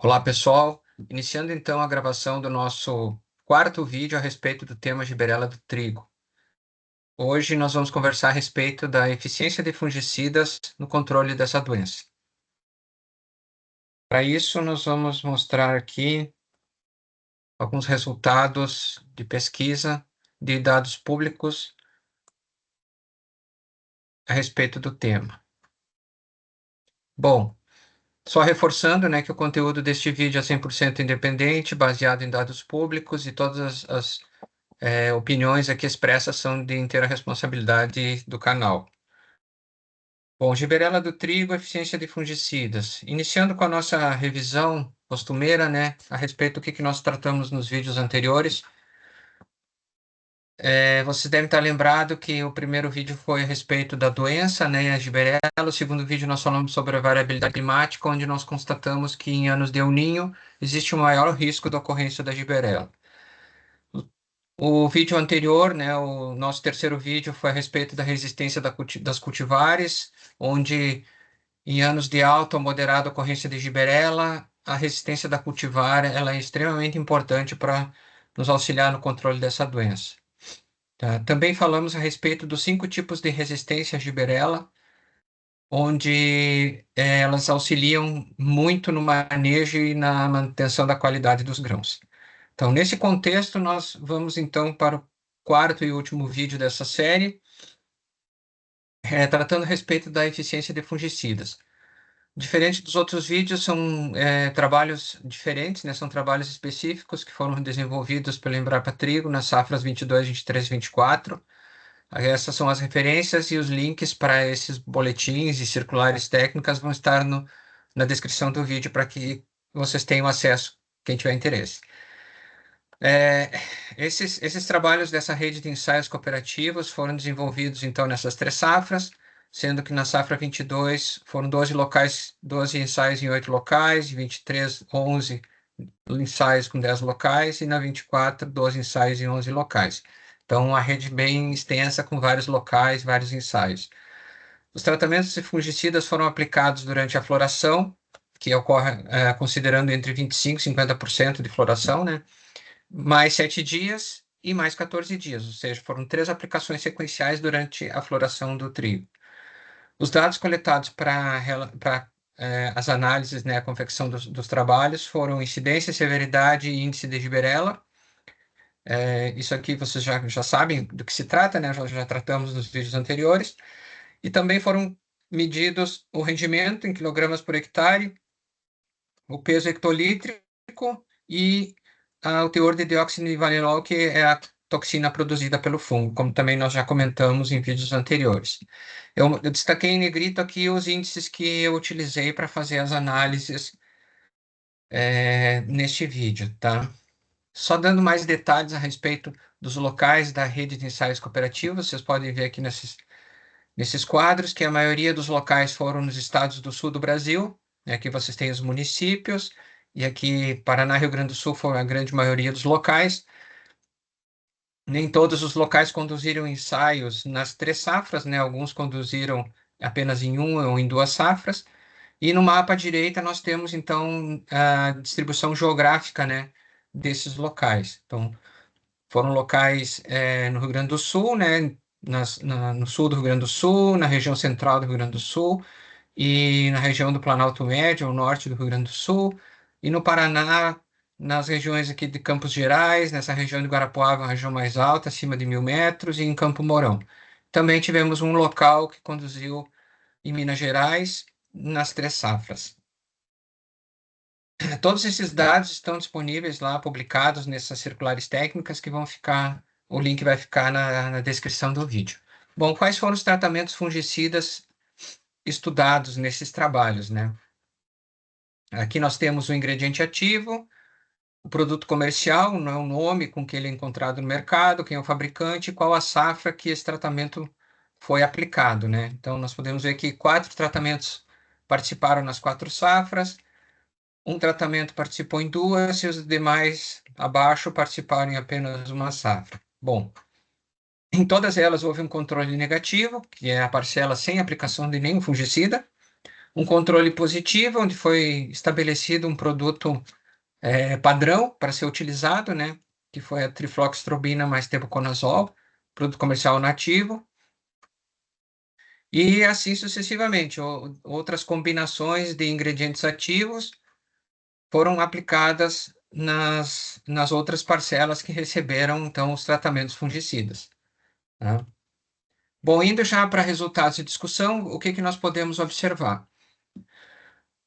Olá, pessoal. Iniciando então a gravação do nosso quarto vídeo a respeito do tema Gibberella do trigo. Hoje nós vamos conversar a respeito da eficiência de fungicidas no controle dessa doença. Para isso, nós vamos mostrar aqui alguns resultados de pesquisa de dados públicos a respeito do tema. Bom, só reforçando, que o conteúdo deste vídeo é 100% independente, baseado em dados públicos, e todas as opiniões aqui expressas são de inteira responsabilidade do canal. Bom, Gibberella do trigo, eficiência de fungicidas. Iniciando com a nossa revisão costumeira, a respeito do que nós tratamos nos vídeos anteriores. Vocês devem estar lembrado que o primeiro vídeo foi a respeito da doença, a Gibberella. O segundo vídeo nós falamos sobre a variabilidade climática, onde nós constatamos que em anos de El Niño existe um maior risco da ocorrência da Gibberella. O vídeo anterior, o nosso terceiro vídeo, foi a respeito da resistência das cultivares, onde em anos de alta ou moderada ocorrência de Gibberella, a resistência da cultivar ela é extremamente importante para nos auxiliar no controle dessa doença. Tá? Também falamos a respeito dos 5 tipos de resistência à Gibberella, onde elas auxiliam muito no manejo e na manutenção da qualidade dos grãos. Então, nesse contexto, nós vamos então para o quarto e último vídeo dessa série, tratando a respeito da eficiência de fungicidas. Diferente dos outros vídeos, são trabalhos diferentes, são trabalhos específicos que foram desenvolvidos pela Embrapa Trigo nas safras 22, 23 e 24. Essas são as referências e os links para esses boletins e circulares técnicas vão estar na descrição do vídeo para que vocês tenham acesso, quem tiver interesse. Esses trabalhos dessa rede de ensaios cooperativos foram desenvolvidos, então, nessas 3 safras, sendo que na safra 22 foram 12 ensaios em 8 locais, em 23, 11 ensaios com 10 locais, e na 24, 12 ensaios em 11 locais. Então, uma rede bem extensa com vários locais, vários ensaios. Os tratamentos de fungicidas foram aplicados durante a floração, que ocorre considerando entre 25% e 50% de floração, mais 7 dias e mais 14 dias, ou seja, foram 3 aplicações sequenciais durante a floração do trigo. Os dados coletados para as análises, a confecção dos trabalhos, foram incidência, severidade e índice de Gibberella. Isso aqui vocês já sabem do que se trata, já tratamos nos vídeos anteriores. E também foram medidos o rendimento em quilogramas por hectare, o peso hectolítrico e o teor de dióxido de valinol, que é a toxina produzida pelo fungo, como também nós já comentamos em vídeos anteriores. Eu destaquei em negrito aqui os índices que eu utilizei para fazer as análises neste vídeo, tá? Só dando mais detalhes a respeito dos locais da rede de ensaios cooperativos, vocês podem ver aqui nesses quadros que a maioria dos locais foram nos estados do sul do Brasil. Aqui vocês têm os municípios, e aqui Paraná e Rio Grande do Sul foram a grande maioria dos locais. Nem todos os locais conduziram ensaios nas 3 safras, alguns conduziram apenas em 1 ou em 2 safras. E no mapa à direita nós temos, então, a distribuição geográfica, desses locais. Então, foram locais no Rio Grande do Sul, no sul do Rio Grande do Sul, na região central do Rio Grande do Sul, e na região do Planalto Médio, ao norte do Rio Grande do Sul, e no Paraná, nas regiões aqui de Campos Gerais, nessa região de Guarapuava, uma região mais alta, acima de 1.000 metros, e em Campo Mourão. Também tivemos um local que conduziu em Minas Gerais, nas 3 safras. Todos esses dados estão disponíveis lá, publicados nessas circulares técnicas, que o link vai ficar na descrição do vídeo. Bom, quais foram os tratamentos fungicidas estudados nesses trabalhos, Aqui nós temos o ingrediente ativo, o produto comercial, o nome com que ele é encontrado no mercado, quem é o fabricante e qual a safra que esse tratamento foi aplicado, Então, nós podemos ver que 4 tratamentos participaram nas 4 safras, um tratamento participou em 2 e os demais abaixo participaram em apenas uma safra. Bom, em todas elas houve um controle negativo, que é a parcela sem aplicação de nenhum fungicida. Um controle positivo, onde foi estabelecido um produto padrão para ser utilizado, né? Que foi a trifloxestrobina mais tebuconazol, produto comercial nativo. E assim sucessivamente. Outras combinações de ingredientes ativos foram aplicadas nas outras parcelas que receberam, então, os tratamentos fungicidas, tá? Bom, indo já para resultados de discussão, o que que nós podemos observar?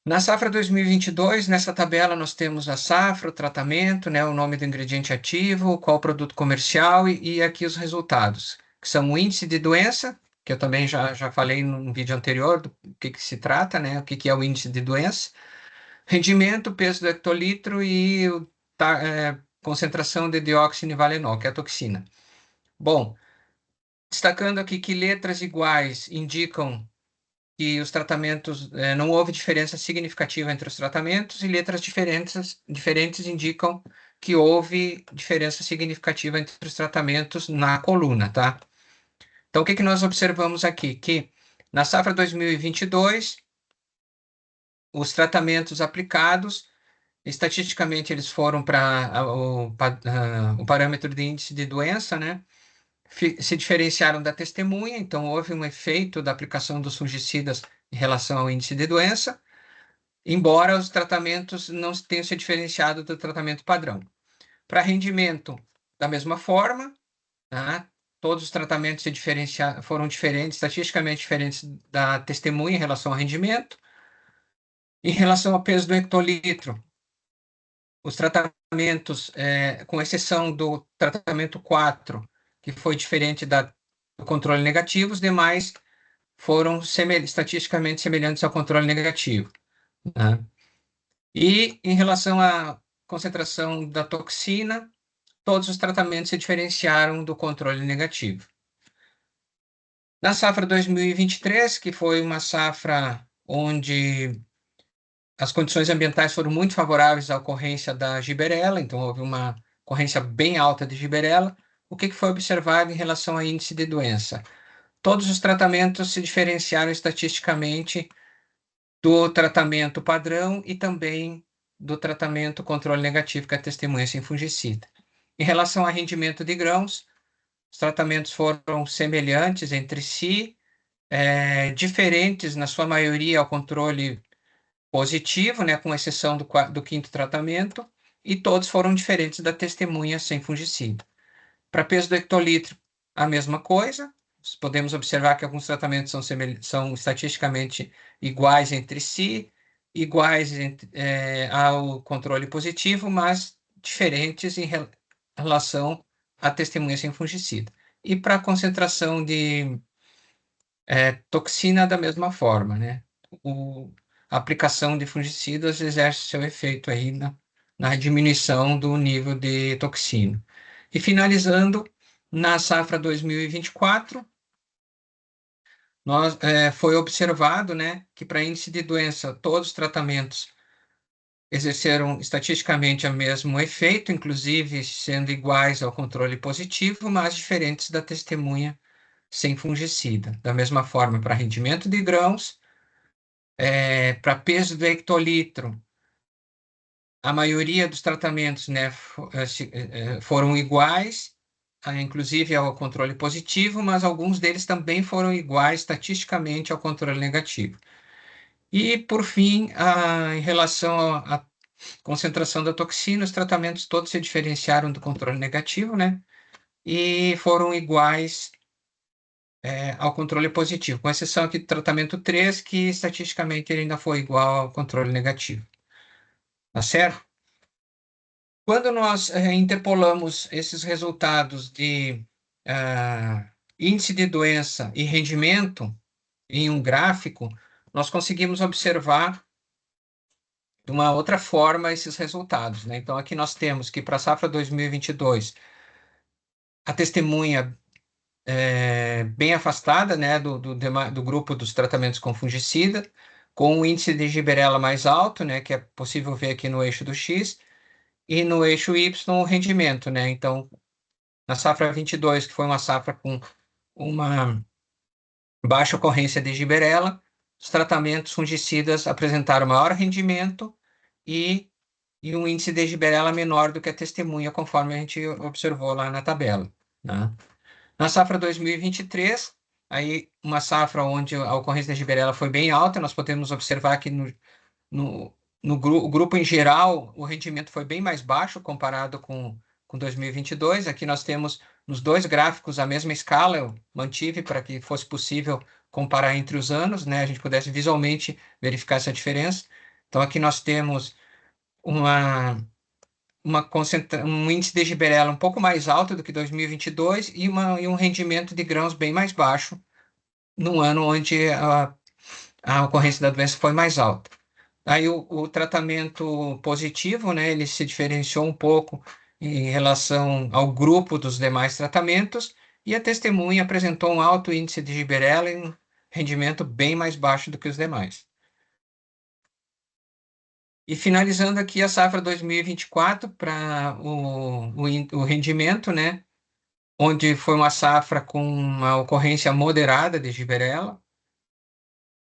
Na safra 2022, nessa tabela, nós temos a safra, o tratamento, né, o nome do ingrediente ativo, qual o produto comercial e aqui os resultados, que são o índice de doença, que eu também já falei num vídeo anterior do que se trata, né, o que é o índice de doença, rendimento, peso do hectolitro e concentração de dióxido de valenol, que é a toxina. Bom, destacando aqui que letras iguais indicam que os tratamentos, não houve diferença significativa entre os tratamentos, e letras diferentes indicam que houve diferença significativa entre os tratamentos na coluna, tá? Então, o que que nós observamos aqui? Que na safra 2022, os tratamentos aplicados, estatisticamente, eles foram para o parâmetro de índice de doença, né? Se diferenciaram da testemunha, então houve um efeito da aplicação dos fungicidas em relação ao índice de doença, embora os tratamentos não tenham se diferenciado do tratamento padrão. Para rendimento, da mesma forma, tá? Todos os tratamentos foram diferentes, estatisticamente diferentes da testemunha em relação ao rendimento. Em relação ao peso do hectolitro, os tratamentos, com exceção do tratamento 4, que foi diferente do controle negativo, os demais foram estatisticamente semelhantes ao controle negativo, né? E em relação à concentração da toxina, todos os tratamentos se diferenciaram do controle negativo. Na safra 2023, que foi uma safra onde as condições ambientais foram muito favoráveis à ocorrência da giberela, então houve uma ocorrência bem alta de giberela. O que foi observado em relação a índice de doença? Todos os tratamentos se diferenciaram estatisticamente do tratamento padrão e também do tratamento controle negativo, que é a testemunha sem fungicida. Em relação a rendimento de grãos, os tratamentos foram semelhantes entre si, diferentes na sua maioria ao controle positivo, né, com exceção do quinto tratamento, e todos foram diferentes da testemunha sem fungicida. Para peso do hectolitro, a mesma coisa. Podemos observar que alguns tratamentos são estatisticamente iguais entre si, iguais ao controle positivo, mas diferentes em relação à testemunha sem fungicida. E para a concentração de toxina, da mesma forma, né? A aplicação de fungicidas exerce seu efeito aí na diminuição do nível de toxina. E finalizando, na safra 2024, foi observado, né, que para índice de doença, todos os tratamentos exerceram estatisticamente o mesmo efeito, inclusive sendo iguais ao controle positivo, mas diferentes da testemunha sem fungicida. Da mesma forma, para rendimento de grãos, para peso do hectolitro, a maioria dos tratamentos, né, foram iguais, inclusive ao controle positivo, mas alguns deles também foram iguais estatisticamente ao controle negativo. E, por fim, em relação à concentração da toxina, os tratamentos todos se diferenciaram do controle negativo, né, e foram iguais ao controle positivo, com exceção aqui do tratamento 3, que estatisticamente ele ainda foi igual ao controle negativo. Tá certo? Quando nós interpolamos esses resultados de índice de doença e rendimento em um gráfico, nós conseguimos observar de uma outra forma esses resultados, né? Então, aqui nós temos que para a safra 2022, a testemunha bem afastada, né, do grupo dos tratamentos com fungicida, com o índice de Gibberella mais alto, né, que é possível ver aqui no eixo do X, e no eixo Y o rendimento, né? Então, na safra 22, que foi uma safra com uma baixa ocorrência de Gibberella, os tratamentos fungicidas apresentaram maior rendimento e, e um índice de Gibberella menor do que a testemunha, conforme a gente observou lá na tabela, né? Na safra 2023, aí uma safra onde a ocorrência de Gibberella foi bem alta, nós podemos observar que no, o grupo em geral, o rendimento foi bem mais baixo comparado com 2022. Aqui nós temos nos dois gráficos a mesma escala, eu mantive para que fosse possível comparar entre os anos, né? A gente pudesse visualmente verificar essa diferença. Então, aqui nós temos uma, um índice de Gibberella um pouco mais alto do que 2022 e um rendimento de grãos bem mais baixo no ano onde a ocorrência da doença foi mais alta. Aí o tratamento positivo, né, ele se diferenciou um pouco em relação ao grupo dos demais tratamentos e a testemunha apresentou um alto índice de Gibberella e um rendimento bem mais baixo do que os demais. E finalizando aqui a safra 2024 para o rendimento, né, onde foi uma safra com uma ocorrência moderada de Gibberella,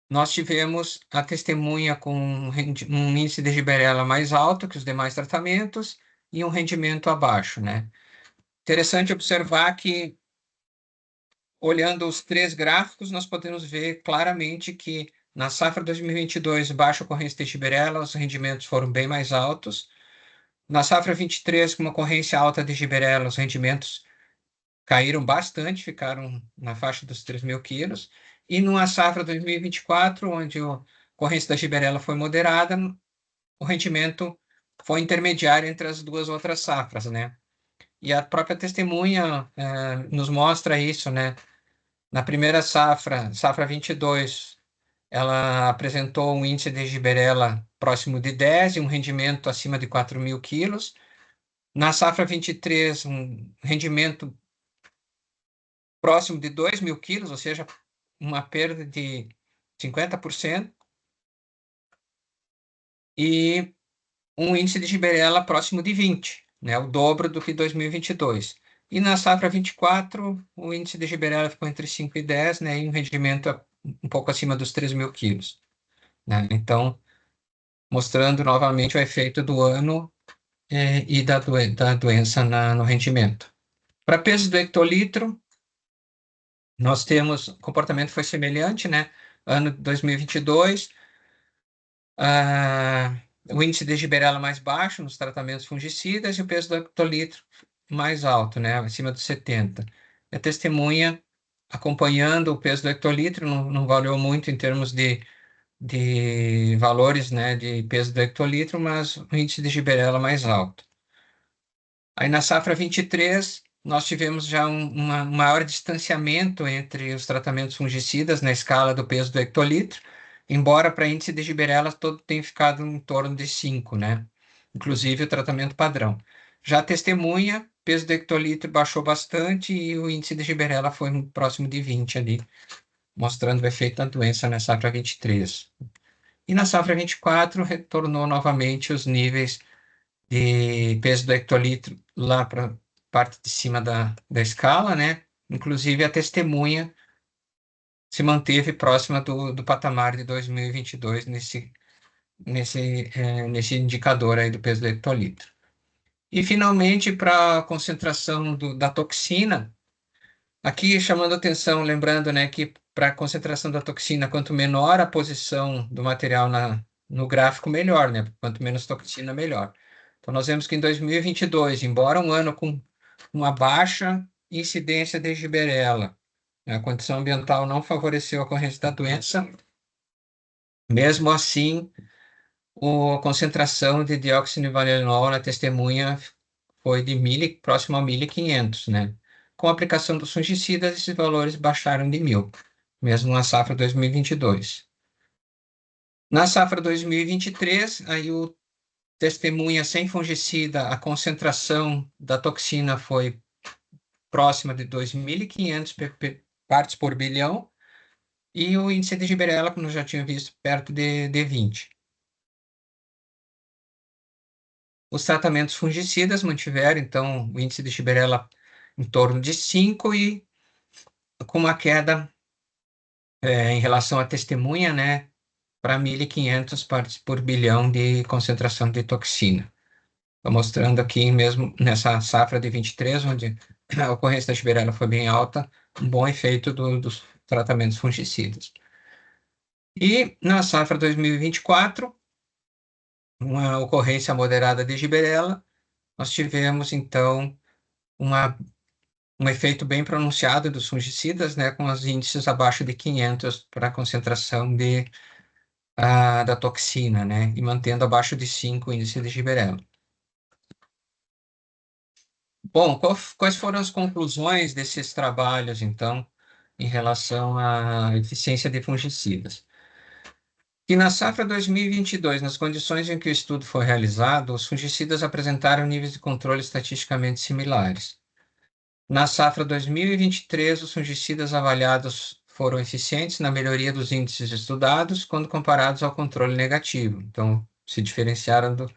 nós tivemos a testemunha com um índice de Gibberella mais alto que os demais tratamentos e um rendimento abaixo, né? Interessante observar que, olhando os três gráficos, nós podemos ver claramente que na safra 2022, baixa ocorrência de Gibberella, os rendimentos foram bem mais altos. Na safra 23, com uma ocorrência alta de Gibberella, os rendimentos caíram bastante, ficaram na faixa dos 3.000 quilos. E numa safra 2024, onde a ocorrência da Gibberella foi moderada, o rendimento foi intermediário entre as duas outras safras, né? E a própria testemunha nos mostra isso, né? Na primeira safra, safra 22, ela apresentou um índice de Gibberella próximo de 10 e um rendimento acima de 4.000 quilos. Na safra 23, um rendimento próximo de 2.000 quilos, ou seja, uma perda de 50%, e um índice de Gibberella próximo de 20, né, o dobro do que 2022. E na safra 24, o índice de Gibberella ficou entre 5 e 10, né, e um rendimento um pouco acima dos 3.000 quilos. Né? Então, mostrando novamente o efeito do ano e da doença no rendimento. Para peso do hectolitro, nós temos, o comportamento foi semelhante, né? Ano 2022, o índice de Gibberella mais baixo nos tratamentos fungicidas e o peso do hectolitro mais alto, né? Acima dos 70. A testemunha, acompanhando o peso do hectolitro, não variou muito em termos de valores, né, de peso do hectolitro, mas o índice de Gibberella mais alto. Aí na safra 23, nós tivemos já um maior distanciamento entre os tratamentos fungicidas na escala do peso do hectolitro, embora para índice de Gibberella todo tenha ficado em torno de 5, né? Inclusive o tratamento padrão. Já a testemunha, peso do hectolitro baixou bastante e o índice de Gibberella foi próximo de 20 ali, mostrando o efeito da doença na safra 23. E na safra 24 retornou novamente os níveis de peso do hectolitro lá para a parte de cima da escala, né? Inclusive a testemunha se manteve próxima do patamar de 2022 nesse indicador aí do peso do hectolitro. E finalmente, para a concentração da toxina, aqui chamando atenção, lembrando, né, que para a concentração da toxina, quanto menor a posição do material no gráfico, melhor, né? Quanto menos toxina, melhor. Então, nós vemos que em 2022, embora um ano com uma baixa incidência de Gibberella, a condição ambiental não favoreceu a ocorrência da doença, mesmo assim, a concentração de dióxido de vanilonol na testemunha foi de próximo a 1.500, né? Com a aplicação dos fungicidas, esses valores baixaram de 1.000, mesmo na safra 2022. Na safra 2023, aí o testemunha sem fungicida, a concentração da toxina foi próxima de 2.500 partes por bilhão, e o índice de Gibberella, como eu já tinha visto, perto de 20. Os tratamentos fungicidas mantiveram, então, o índice de Gibberella em torno de 5 e com uma queda em relação à testemunha, né, para 1.500 partes por bilhão de concentração de toxina. Estou mostrando aqui mesmo nessa safra de 23, onde a ocorrência da Xibirella foi bem alta, um bom efeito dos tratamentos fungicidas. E na safra 2024, uma ocorrência moderada de Xibirella, nós tivemos então um efeito bem pronunciado dos fungicidas, né, com os índices abaixo de 500 para a concentração da toxina, né, e mantendo abaixo de 5 o índice de Gibberella. Bom, quais foram as conclusões desses trabalhos, então, em relação à eficiência de fungicidas? Que na safra 2022, nas condições em que o estudo foi realizado, os fungicidas apresentaram níveis de controle estatisticamente similares. Na safra 2023, os fungicidas avaliados foram eficientes na melhoria dos índices estudados quando comparados ao controle negativo. Então, se diferenciaram do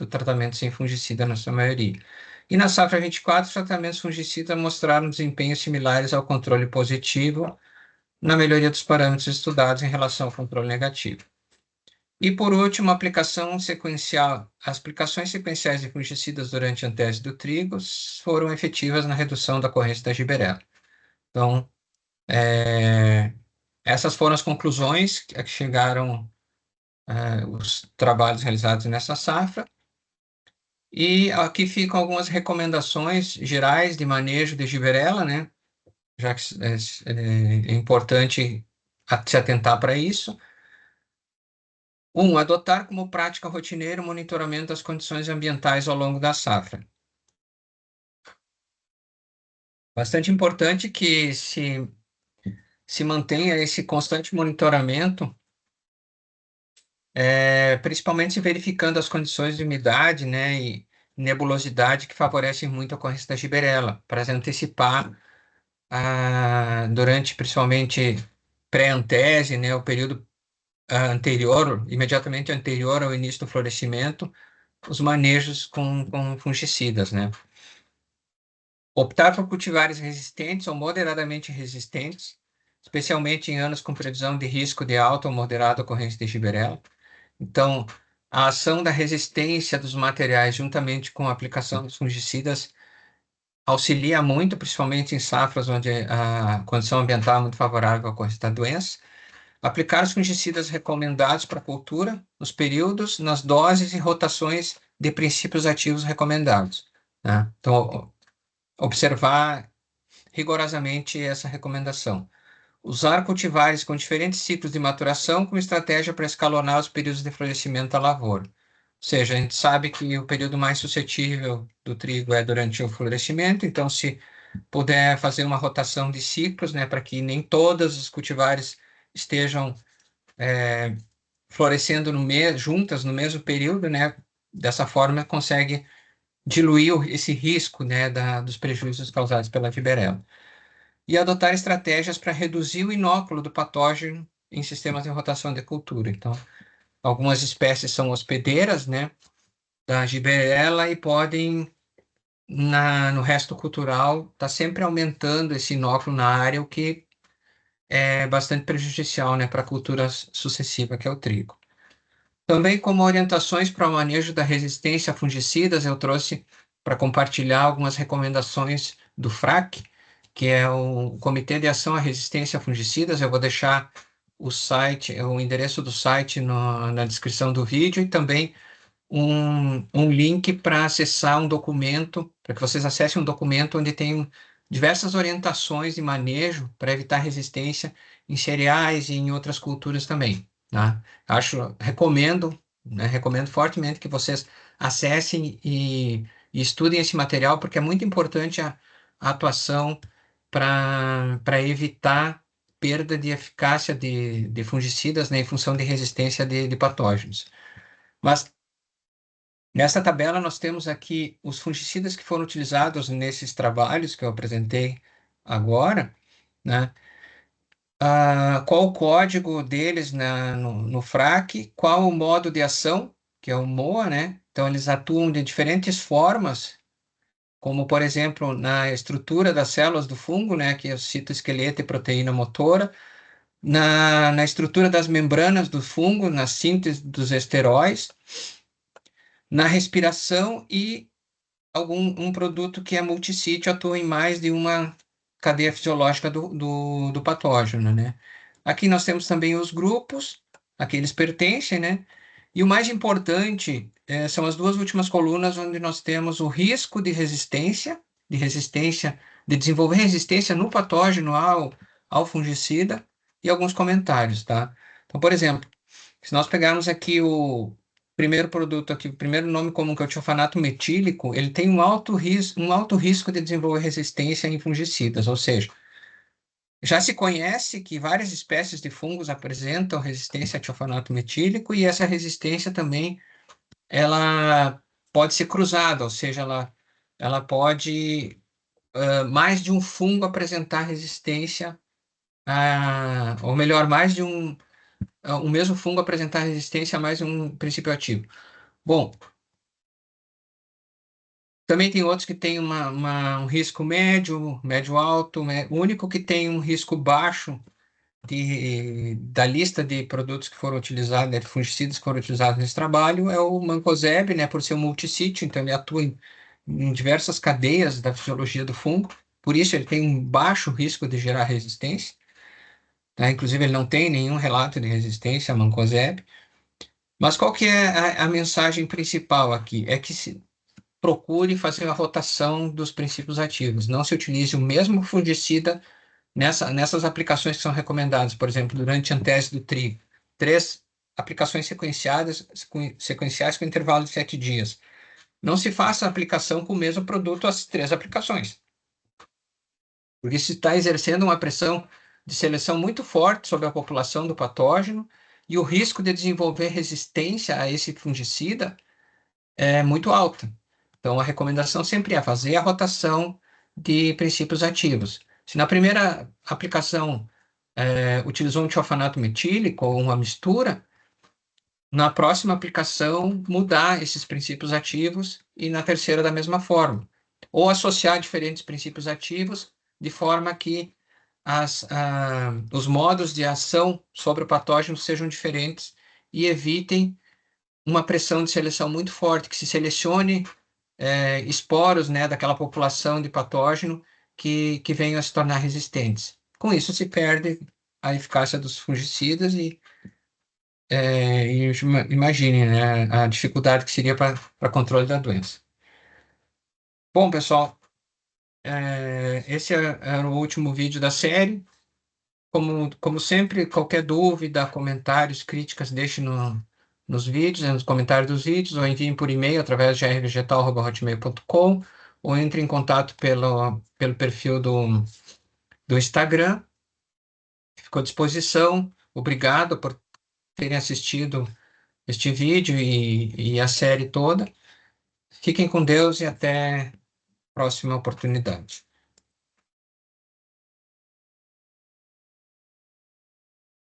tratamento sem fungicida na sua maioria. E na safra 24, os tratamentos fungicidas mostraram desempenhos similares ao controle positivo na melhoria dos parâmetros estudados em relação ao controle negativo. E, por último, aplicação sequencial. As aplicações sequenciais de fungicidas durante a antese do trigo foram efetivas na redução da ocorrência da Gibberella. Então, essas foram as conclusões a que chegaram os trabalhos realizados nessa safra. E aqui ficam algumas recomendações gerais de manejo de Gibberella, né? Já que é importante se atentar para isso. Adotar como prática rotineira o monitoramento das condições ambientais ao longo da safra. Bastante importante que se mantenha esse constante monitoramento, principalmente se verificando as condições de umidade, né, e nebulosidade que favorecem muito a ocorrência da Gibberella, para antecipar durante principalmente pré-antese, né, o período anterior, imediatamente anterior ao início do florescimento, os manejos com fungicidas, né? Optar por cultivares resistentes ou moderadamente resistentes, especialmente em anos com previsão de risco de alta ou moderada ocorrência de Gibberella. Então, a ação da resistência dos materiais juntamente com a aplicação dos fungicidas auxilia muito, principalmente em safras onde a condição ambiental é muito favorável à ocorrência da doença. Aplicar os fungicidas recomendados para a cultura, nos períodos, nas doses e rotações de princípios ativos recomendados, né? Então, observar rigorosamente essa recomendação. Usar cultivares com diferentes ciclos de maturação como estratégia para escalonar os períodos de florescimento da lavoura. Ou seja, a gente sabe que o período mais suscetível do trigo é durante o florescimento, então se puder fazer uma rotação de ciclos, né, para que nem todos os cultivares estejam florescendo juntas no mesmo período, né, dessa forma consegue diluir esse risco, né, dos prejuízos causados pela Gibberella. E adotar estratégias para reduzir o inóculo do patógeno em sistemas de rotação de cultura. Então, algumas espécies são hospedeiras, né, da Gibberella e podem, no resto cultural, estar sempre aumentando esse inóculo na área, o que é bastante prejudicial, né, para a cultura sucessiva, que é o trigo. Também, como orientações para o manejo da resistência a fungicidas, eu trouxe para compartilhar algumas recomendações do FRAC, que é o Comitê de Ação à Resistência a Fungicidas. Eu vou deixar o endereço do site na descrição do vídeo e também um link para acessar um documento, para que vocês acessem um documento onde tem diversas orientações de manejo para evitar resistência em cereais e em outras culturas também, tá? Recomendo, né, recomendo fortemente que vocês acessem e estudem esse material, porque é muito importante a atuação para evitar perda de eficácia de fungicidas, né, em função de resistência de patógenos. Mas nessa tabela, nós temos aqui os fungicidas que foram utilizados nesses trabalhos que eu apresentei agora, né? Qual o código deles no FRAC, qual o modo de ação, que é o MOA, né? Então, eles atuam de diferentes formas, como, por exemplo, na estrutura das células do fungo, né? Que é o citoesqueleto e proteína motora, na estrutura das membranas do fungo, na síntese dos esteróis, na respiração e um produto que é multissítio atua em mais de uma cadeia fisiológica do patógeno, né? Aqui nós temos também os grupos a que eles pertencem, né? E o mais importante são as duas últimas colunas, onde nós temos o risco de desenvolver resistência no patógeno ao fungicida e alguns comentários, tá? Então, por exemplo, se nós pegarmos aqui o primeiro produto aqui, o primeiro nome comum, que é o tiofanato metílico, ele tem um alto risco de desenvolver resistência em fungicidas, ou seja, já se conhece que várias espécies de fungos apresentam resistência a tiofanato metílico e essa resistência também ela pode ser cruzada, ou seja, ela pode mais de um fungo apresentar resistência ou melhor, mais de o mesmo fungo apresentar resistência a mais um princípio ativo. Bom, também tem outros que têm um risco médio, médio-alto. O único que tem um risco baixo da lista de produtos que foram utilizados, né, de fungicidas que foram utilizados nesse trabalho, é o mancozeb, né, por ser um multissítio, então ele atua em diversas cadeias da fisiologia do fungo, por isso ele tem um baixo risco de gerar resistência, tá? Inclusive ele não tem nenhum relato de resistência a mancozeb. Mas qual que é a mensagem principal aqui? É que se procure fazer a rotação dos princípios ativos. Não se utilize o mesmo fungicida nessas aplicações que são recomendadas. Por exemplo, durante a antese do trigo. 3 aplicações sequenciais com intervalo de 7 dias. Não se faça a aplicação com o mesmo produto às 3 aplicações. Porque se está exercendo uma pressão de seleção muito forte sobre a população do patógeno e o risco de desenvolver resistência a esse fungicida é muito alta. Então, a recomendação sempre é fazer a rotação de princípios ativos. Se na primeira aplicação utilizou um tiofanato metílico ou uma mistura, na próxima aplicação mudar esses princípios ativos e na terceira da mesma forma. Ou associar diferentes princípios ativos de forma que os modos de ação sobre o patógeno sejam diferentes e evitem uma pressão de seleção muito forte, que se selecione esporos, né, daquela população de patógeno que venham a se tornar resistentes. Com isso se perde a eficácia dos fungicidas e imagine, né, a dificuldade que seria para controle da doença. Bom, pessoal, esse era o último vídeo da série. Como sempre, qualquer dúvida, comentários, críticas, deixe nos vídeos, nos comentários dos vídeos, ou enviem por e-mail através de rvegetal@hotmail.com, ou entre em contato pelo perfil do Instagram. Fico à disposição. Obrigado por terem assistido este vídeo e a série toda. Fiquem com Deus e até a próxima oportunidade.